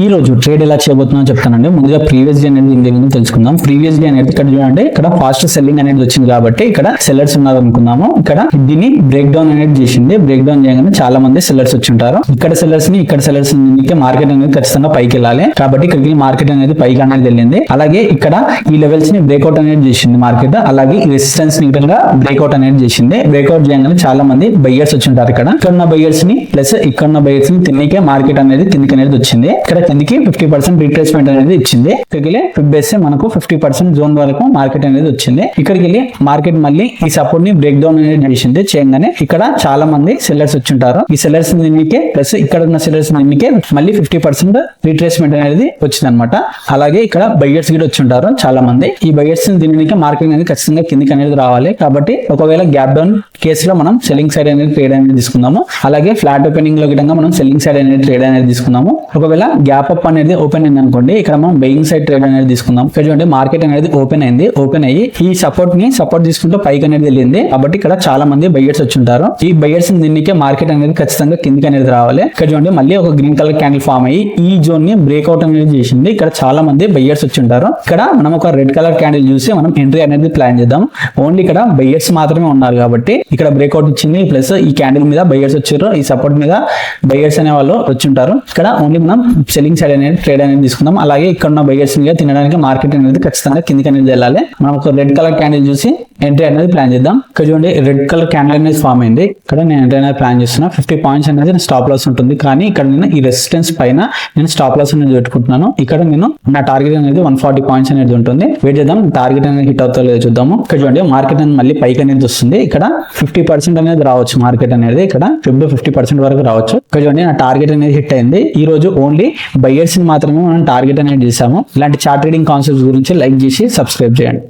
ఈ రోజు ట్రేడ్ ఎలా చేయబోతున్నాం చెప్తానండి. ముందుగా ప్రీవియస్ డే అనేది దీని గురించి తెలుసుకుందాం. ప్రీవియస్ డే అనేది ఇక్కడ చూడండి, ఇక్కడ ఫాస్ట్ సెల్లింగ్ అనేది వచ్చింది కాబట్టి ఇక్కడ సెల్లర్స్ ఉన్నారు అనుకుందాము. ఇక్కడ దీన్ని బ్రేక్ డౌన్ అనేది చేసింది. బ్రేక్ డౌన్ చేయగానే చాలా మంది సెల్లర్స్ వచ్చి ఉంటారు. ఇక్కడ సెల్లర్స్ మార్కెట్ అనేది ఖచ్చితంగా పైకి వెళ్ళాలి కాబట్టి ఇక్కడికి మార్కెట్ అనేది పైకి అనేది వెళ్ళింది. అలాగే ఇక్కడ ఈ లెవెల్స్ ని బ్రేక్అవుట్ అనేది చేసింది మార్కెట్. అలాగే ఈ రెసిస్టెన్స్ ని విధంగా బ్రేక్అవుట్ అనేది చేసింది. బ్రేక్అవుట్ చేయగానే చాలా మంది బయ్యర్స్ వచ్చి ఉంటారు. ఇక్కడ ఉన్న బయ్యర్స్ ని ప్లస్ ఇక్కడ ఉన్న బయ్యర్స్ ని తిన్నికే మార్కెట్ అనేది కిందికి అనేది వచ్చింది. ఇక్కడ కిందికి 50% రీట్రేస్మెంట్ అనేది ఇచ్చింది. ఇక్కడికి వెళ్ళి ఫిబ్ మనకు 50% జోన్ వరకు మార్కెట్ అనేది వచ్చింది. ఇక్కడికి వెళ్ళి మార్కెట్ మళ్ళీ ఈ సపోర్ట్ ని బ్రేక్ డౌన్ అనేది చేసింది. చేయగానే ఇక్కడ చాలా మంది సెల్లర్స్ వచ్చి ఉంటారు. ఈ సెల్లర్స్ దీనికే ప్లస్ ఇక్కడ ఉన్న సెల్లర్స్ దీనికే మళ్ళీ 50% రీట్రేస్మెంట్ అనేది వచ్చింది అనమాట. అలాగే ఇక్కడ బయ్యర్స్ కూడా వచ్చి ఉంటారు చాలా మంది. ఈ బయ్యర్స్ దీనికి మార్కెట్ అనేది ఖచ్చితంగా కిందికి అనేది రావాలి. కాబట్టి ఒకవేళ గ్యాప్ డౌన్ కేసులో మనం సెల్లింగ్ సైడ్ అనేది ట్రేడ్ అనేది తీసుకుందాము. అలాగే ఫ్లాట్ ఓపెనింగ్ లో గిటంగా మనం సెల్లింగ్ సైడ్ అనేది ట్రేడ్ అనేది తీసుకుందాము. ఒకవేళ గ్యాప్ అప్ అనేది ఓపెన్ అయింది అనుకోండి, ఇక్కడ మనం బయింగ్ సైడ్ ట్రేడ్ అనేది తీసుకుందాం. ఇక్కడ చూడండి మార్కెట్ అనేది ఓపెన్ అయింది. ఓపెన్ అయ్యి ఈ సపోర్ట్ తీసుకుంటూ పైకి అనేది వెళ్ళింది. కాబట్టి ఇక్కడ చాలా మంది బయ్యర్స్ వచ్చి ఉంటారు. ఈ బయ్యర్స్ దీనికే మార్కెట్ అనేది ఖచ్చితంగా కిందికి అనేది రావాలి. ఇక్కడ చూడండి మళ్ళీ ఒక గ్రీన్ కలర్ క్యాండిల్ ఫామ్ అయ్యి ఈ జోన్ ని బ్రేక్అవుట్ అనేది చేసింది. ఇక్కడ చాలా మంది బయ్యర్స్ వచ్చి ఉంటారు. ఇక్కడ మనం ఒక రెడ్ కలర్ క్యాండిల్ చూసి మనం ఎంట్రీ అనేది ప్లాన్ చేద్దాం. ఓన్లీ ఇక్కడ బయ్యర్స్ మాత్రమే ఉన్నారు కాబట్టి ఇక్కడ బ్రేక్అవుట్ ఇచ్చింది. ప్లస్ ఈ క్యాండిల్ మీద బయ్యర్స్ వచ్చారు. ఈ సపోర్ట్ మీద బయ్యర్స్ అనే వాళ్ళు వచ్చి ఉంటారు. ఇక్కడ ఓన్లీ మనం సెల్లింగ్ సైడ్ అనేది ట్రేడ్ అనేది తీసుకుందాం. అలాగే ఇక్కడ ఉన్న బయ్యర్స్ తినడానికి మార్కెట్ అనేది ఖచ్చితంగా కిందికి అనేది వెళ్ళాలి. మనం ఒక రెడ్ కలర్ క్యాండిల్ చూసి ఎంట్రీ అనేది ప్లాన్ చేద్దాం. ఇక్కడ చూడండి రెడ్ కలర్ క్యాండిల్ అనేది ఫామ్ అయింది. ఇక్కడ నేను ఎంట్రీ అనేది ప్లాన్ చేస్తున్నా. 50 పాయింట్స్ అనేది స్టాప్ లాస్ ఉంటుంది. కానీ ఇక్కడ నేను ఈ రెసిస్టెన్స్ పైన నేను స్టాప్ లాస్ అనేది పెట్టుకుంటున్నాను. ఇక్కడ నేను నా టార్గెట్ అనేది 140 పాయింట్స్ అనేది ఉంటుంది. వెయిట్ చేద్దాం టార్గెట్ అనేది హిట్ అవుతుందో లేదో చూద్దాము. ఇక్కడ చూడండి మార్కెట్ అనేది మళ్ళీ పైకి అనేది వస్తుంది. ఇక్కడ 50% అనేది రావచ్చు మార్కెట్ అనేది. ఇక్కడ 50% వరకు రావచ్చు. ఇక్కడ చూడండి నా టార్గెట్ అనేది హిట్ అయింది. ఈ రోజు ఓన్లీ బయ్యర్స్ మాత్రమే మనం టార్గెట్ అనేది చేసాము. ఇలాంటి చార్ట్ ట్రేడింగ్ కాన్సెప్ట్స్ గురించి లైక్ చేసి సబ్స్క్రైబ్ చేయండి.